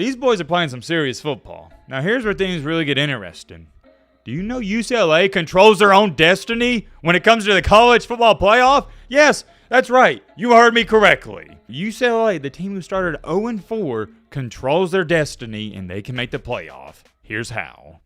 These boys are playing some serious football. Now here's where things really get interesting. Do you know UCLA controls their own destiny when it comes to the college football playoff? Yes, that's right. You heard me correctly. UCLA, the team who started 0-4, controls their destiny and they can make the playoff. Here's how.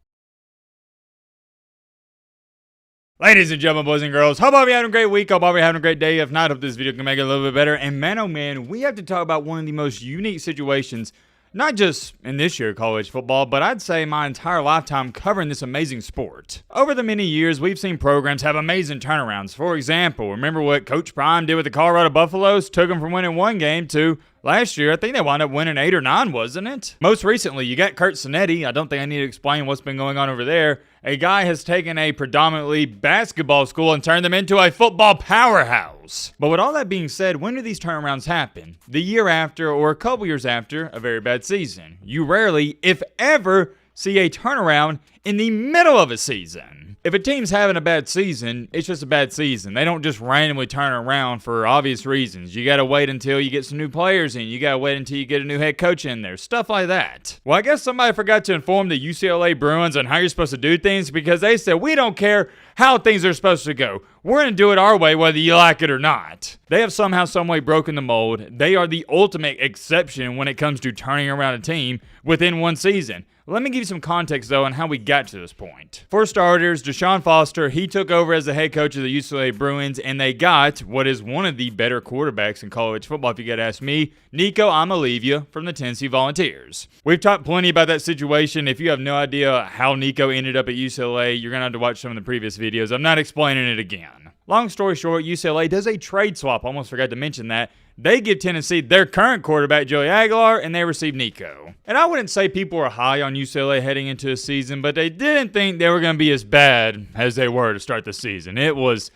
Ladies and gentlemen, boys and girls, hope you're having a great week. Hope you're having a great day. If not, hope this video can make it a little bit better. And man, oh man, we have to talk about one of the most unique situations, not just in this year of college football, but I'd say my entire lifetime covering this amazing sport. Over the many years, we've seen programs have amazing turnarounds. For example, remember what Coach Prime did with the Colorado Buffaloes? Took them from winning one game to last year, I think they wound up winning 8 or 9, wasn't it? Most recently, you got Kurt Sinetti. I don't think I need to explain what's been going on over there. A guy has taken a predominantly basketball school and turned them into a football powerhouse. But with all that being said, when do these turnarounds happen? The year after or a couple years after a very bad season. You rarely, if ever, see a turnaround in the middle of a season. If a team's having a bad season, it's just a bad season. They don't just randomly turn around for obvious reasons. You got to wait until you get some new players in. You got to wait until you get a new head coach in there. Stuff like that. Well, I guess somebody forgot to inform the UCLA Bruins on how you're supposed to do things because they said, we don't care how things are supposed to go. We're going to do it our way whether you like it or not. They have somehow, someway broken the mold. They are the ultimate exception when it comes to turning around a team within one season. Let me give you some context, though, on how we got to this point. For starters, Deshaun Foster, he took over as the head coach of the UCLA Bruins, and they got what is one of the better quarterbacks in college football, if you got to ask me, Nico Amalivia from the Tennessee Volunteers. We've talked plenty about that situation. If you have no idea how Nico ended up at UCLA, you're going to have to watch some of the previous videos. I'm not explaining it again. Long story short, UCLA does a trade swap. Almost forgot to mention that. They give Tennessee their current quarterback, Joey Aguilar, and they receive Nico. And I wouldn't say people were high on UCLA heading into a season, but they didn't think they were going to be as bad as they were to start the season. It was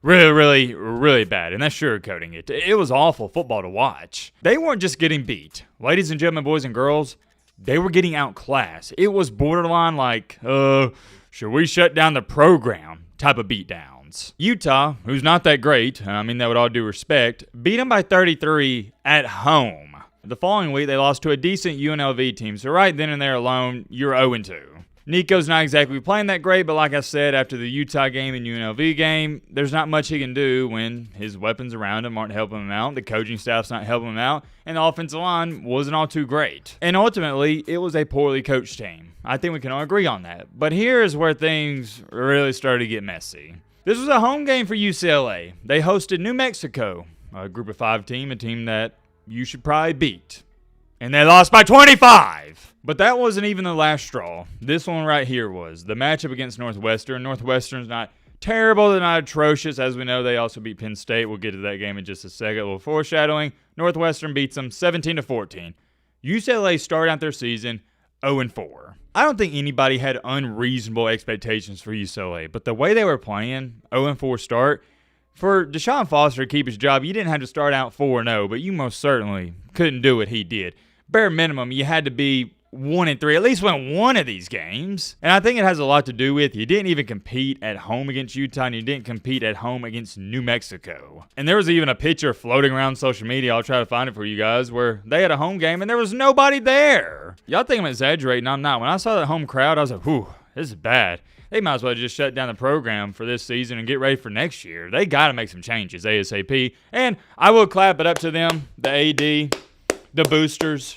really bad, and that's sugarcoating it. It was awful football to watch. They weren't just getting beat. Ladies and gentlemen, boys and girls, they were getting outclassed. It was borderline like, should we shut down the program type of beatdown. Utah, who's not that great, and I mean that with all due respect, beat them by 33 at home. The following week, they lost to a decent UNLV team, so right then and there alone, you're 0-2. Nico's not exactly playing that great, but like I said, after the Utah game and UNLV game, there's not much he can do when his weapons around him aren't helping him out, the coaching staff's not helping him out, and the offensive line wasn't all too great. And ultimately, it was a poorly coached team. I think we can all agree on that. But here is where things really started to get messy. This was a home game for UCLA. They hosted New Mexico, a group of 5 team, a team that you should probably beat. And they lost by 25. But that wasn't even the last straw. This one right here was the matchup against Northwestern. Northwestern's not terrible, they're not atrocious. As we know, they also beat Penn State. We'll get to that game in just a second. A little foreshadowing. Northwestern beats them 17-14. UCLA started out their season 0-4. I don't think anybody had unreasonable expectations for UCLA, but the way they were playing, 0-4 start, for Deshaun Foster to keep his job, you didn't have to start out 4-0, but you most certainly couldn't do what he did. Bare minimum, you had to be 1-3, at least win one of these games. And I think it has a lot to do with you didn't even compete at home against Utah, and you didn't compete at home against New Mexico. And there was even a picture floating around social media, I'll try to find it for you guys, where they had a home game and there was nobody there. Y'all think I'm exaggerating, I'm not. When I saw that home crowd, I was like, whew, this is bad. They might as well just shut down the program for this season and get ready for next year. They got to make some changes ASAP. And I will clap it up to them, the AD, the boosters,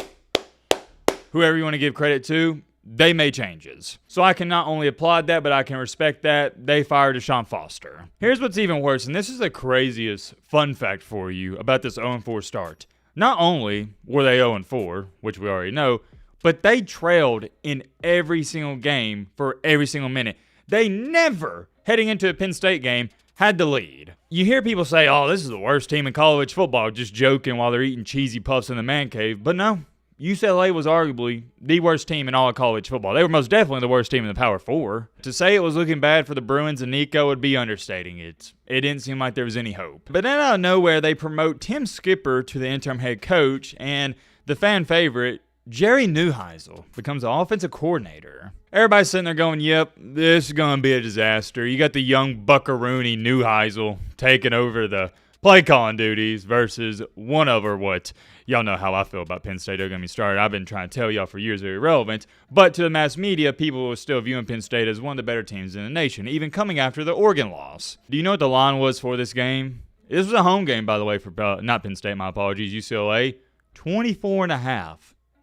whoever you want to give credit to, they made changes. So I can not only applaud that, but I can respect that. They fired Deshaun Foster. Here's what's even worse, and this is the craziest fun fact for you about this 0-4 start. Not only were they 0-4, which we already know, but they trailed in every single game for every single minute. They never, heading into a Penn State game, had the lead. You hear people say, oh, this is the worst team in college football, just joking while they're eating cheesy puffs in the man cave, but no. UCLA was arguably the worst team in all of college football. They were most definitely the worst team in the Power 4. To say it was looking bad for the Bruins and Nico would be understating it. It didn't seem like there was any hope. But then out of nowhere, they promote Tim Skipper to the interim head coach, and the fan favorite, Jerry Neuheisel, becomes the offensive coordinator. Everybody's sitting there going, yep, this is going to be a disaster. You got the young buckaroony Neuheisel taking over the play calling duties versus one over what y'all know how I feel about Penn State. Don't get me started. I've been trying to tell y'all for years they're irrelevant. But to the mass media, people were still viewing Penn State as one of the better teams in the nation, even coming after the Oregon loss. Do you know what the line was for this game? This was a home game, by the way, for not Penn State, my apologies, UCLA. 24.5.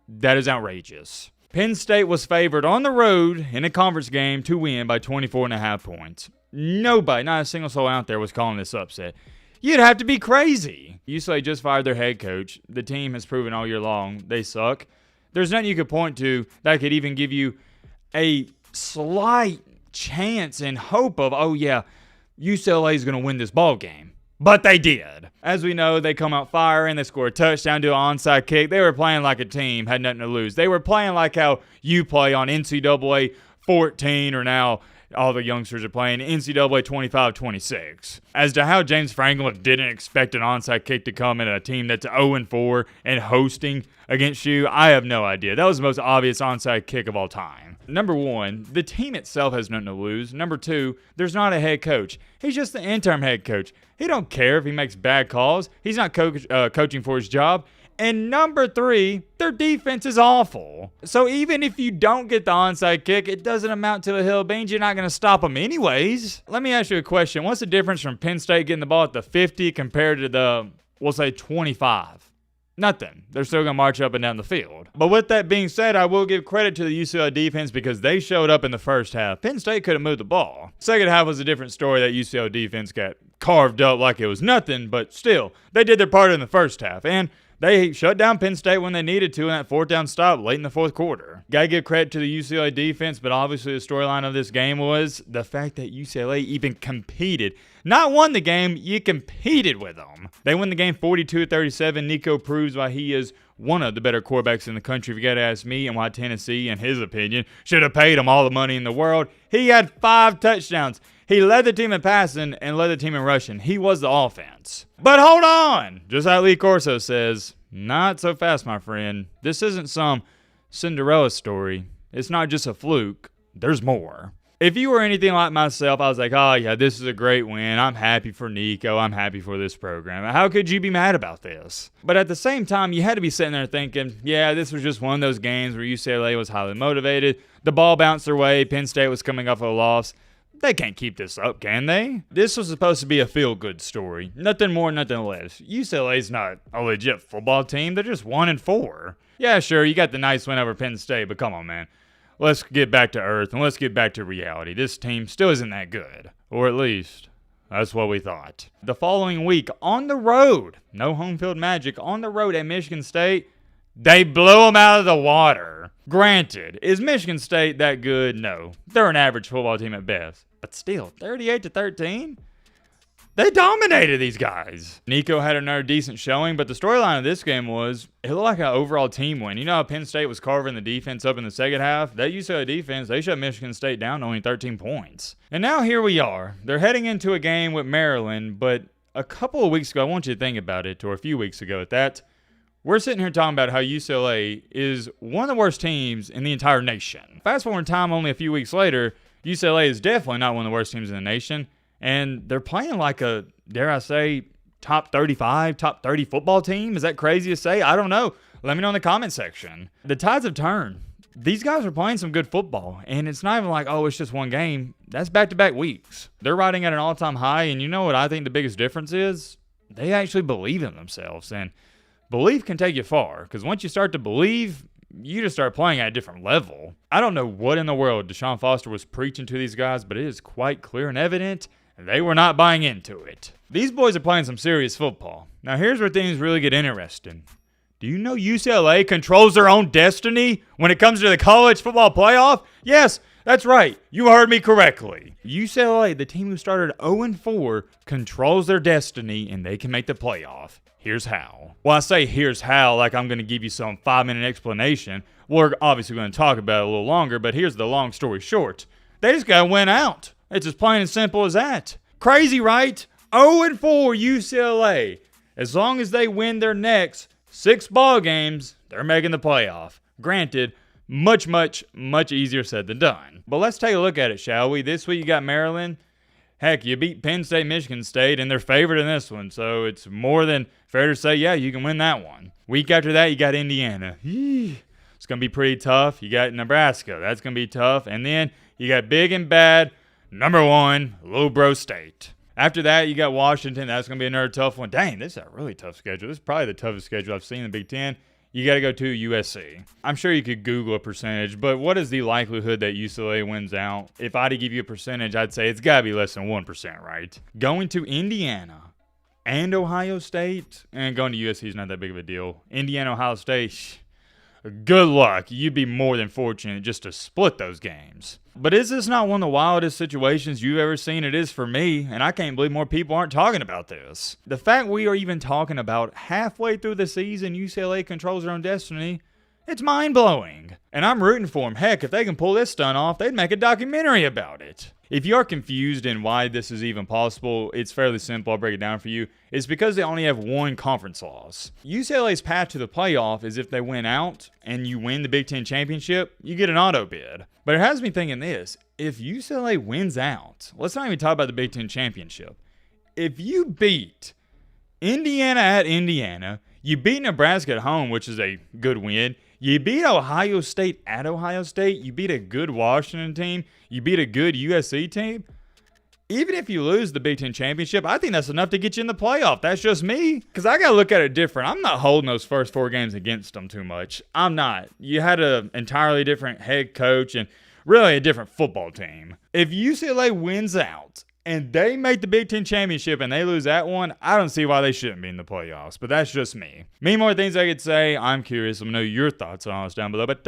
That is outrageous. Penn State was favored on the road in a conference game to win by 24.5 points. Nobody, not a single soul out there was calling this upset. You'd have to be crazy. UCLA just fired their head coach. The team has proven all year long they suck. There's nothing you could point to that could even give you a slight chance and hope of, oh yeah, UCLA is going to win this ball game. But they did. As we know, they come out firing. They score a touchdown, do an onside kick. They were playing like a team, had nothing to lose. They were playing like how you play on NCAA 14, or now all the youngsters are playing NCAA 25-26. As to how James Franklin didn't expect an onside kick to come in a team that's 0-4 and hosting against you, I have no idea. That was the most obvious onside kick of all time. Number one, the team itself has nothing to lose. Number two, there's not a head coach. He's just the interim head coach. He don't care if he makes bad calls. He's not coaching for his job. And number three, their defense is awful. So even if you don't get the onside kick, it doesn't amount to a hill of beans. You're not going to stop them anyways. Let me ask you a question. What's the difference from Penn State getting the ball at the 50 compared to the, we'll say, 25? Nothing. They're still going to march up and down the field. But with that being said, I will give credit to the UCLA defense because they showed up in the first half. Penn State could have moved the ball. Second half was a different story. That UCLA defense got carved up like it was nothing, but still, they did their part in the first half. And they shut down Penn State when they needed to in that fourth down stop late in the fourth quarter. Gotta give credit to the UCLA defense, but obviously the storyline of this game was the fact that UCLA even competed. Not won the game, you competed with them. They win the game 42-37. Nico proves why he is one of the better quarterbacks in the country, if you gotta ask me, and why Tennessee, in his opinion, should have paid him all the money in the world. He had 5 touchdowns. He led the team in passing and led the team in rushing. He was the offense. But hold on! Just like Lee Corso says, not so fast, my friend. This isn't some Cinderella story. It's not just a fluke. There's more. If you were anything like myself, I was like, oh yeah, this is a great win. I'm happy for Nico. I'm happy for this program. How could you be mad about this? But at the same time, you had to be sitting there thinking, yeah, this was just one of those games where UCLA was highly motivated. The ball bounced their way. Penn State was coming off a loss. They can't keep this up, can they? This was supposed to be a feel-good story. Nothing more, nothing less. UCLA's not a legit football team. They're just 1-4. Yeah, sure, you got the nice win over Penn State, but come on, man. Let's get back to earth and let's get back to reality. This team still isn't that good. Or at least, that's what we thought. The following week, on the road, no home field magic, on the road at Michigan State, they blew them out of the water. Granted, is Michigan State that good? No. They're an average football team at best. But still, 38-13? They dominated these guys. Nico had another decent showing, but the storyline of this game was it looked like an overall team win. You know how Penn State was carving the defense up in the second half? That UCLA defense, they shut Michigan State down to only 13 points. And now here we are. They're heading into a game with Maryland, but a couple of weeks ago, I want you to think about it, or a few weeks ago at that, we're sitting here talking about how UCLA is one of the worst teams in the entire nation. Fast forward in time, only a few weeks later, UCLA is definitely not one of the worst teams in the nation, and they're playing like a, dare I say, top 35, top 30 football team. Is that crazy to say? I don't know. Let me know in the comment section. The tides have turned. These guys are playing some good football, and it's not even like, oh, it's just one game. That's back-to-back weeks. They're riding at an all-time high, and you know what I think the biggest difference is? They actually believe in themselves, and belief can take you far, because once you start to believe, you just start playing at a different level. I don't know what in the world Deshaun Foster was preaching to these guys, but it is quite clear and evident they were not buying into it. These boys are playing some serious football. Now here's where things really get interesting. Do you know UCLA controls their own destiny when it comes to the college football playoff? Yes, that's right. You heard me correctly. UCLA, the team who started 0-4, controls their destiny and they can make the playoff. Here's how. Well, I say here's how like I'm going to give you some 5-minute explanation. We're obviously going to talk about it a little longer, but here's the long story short. They just got to win out. It's as plain and simple as that. Crazy, right? 0-4 UCLA. As long as they win their next 6 ball games, they're making the playoff. Granted, much easier said than done. But let's take a look at it, shall we? This week you got Maryland. Heck, you beat Penn State, Michigan State, and they're favored in this one, so it's more than fair to say, yeah, you can win that one. Week after that, you got Indiana. It's going to be pretty tough. You got Nebraska. That's going to be tough. And then you got big and bad, number 1, Lowbro State. After that, you got Washington. That's going to be another tough one. Dang, this is a really tough schedule. This is probably the toughest schedule I've seen in the Big Ten. You got to go to USC. I'm sure you could Google a percentage, but what is the likelihood that UCLA wins out? If I had to give you a percentage, I'd say it's got to be less than 1%, right? Going to Indiana and Ohio State, and going to USC is not that big of a deal. Indiana, Ohio State, good luck. You'd be more than fortunate just to split those games. But is this not one of the wildest situations you've ever seen? It is for me, and I can't believe more people aren't talking about this. The fact we are even talking about halfway through the season UCLA controls their own destiny, it's mind-blowing. And I'm rooting for them. Heck, if they can pull this stunt off, they'd make a documentary about it. If you are confused in why this is even possible, it's fairly simple. I'll break it down for you. It's because they only have one conference loss. UCLA's path to the playoff is if they win out and you win the Big Ten championship, you get an auto bid. But it has me thinking this. If UCLA wins out, let's not even talk about the Big Ten championship. If you beat Indiana at Indiana, you beat Nebraska at home, which is a good win. You beat Ohio State at Ohio State. You beat a good Washington team. You beat a good USC team. Even if you lose the Big Ten championship, I think that's enough to get you in the playoff. That's just me. Because I got to look at it different. I'm not holding those first 4 games against them too much. I'm not. You had an entirely different head coach and really a different football team. If UCLA wins out and they make the Big Ten championship and they lose that one, I don't see why they shouldn't be in the playoffs. But that's just me. Many more things I could say. I'm curious. Let me know your thoughts on all this down below. But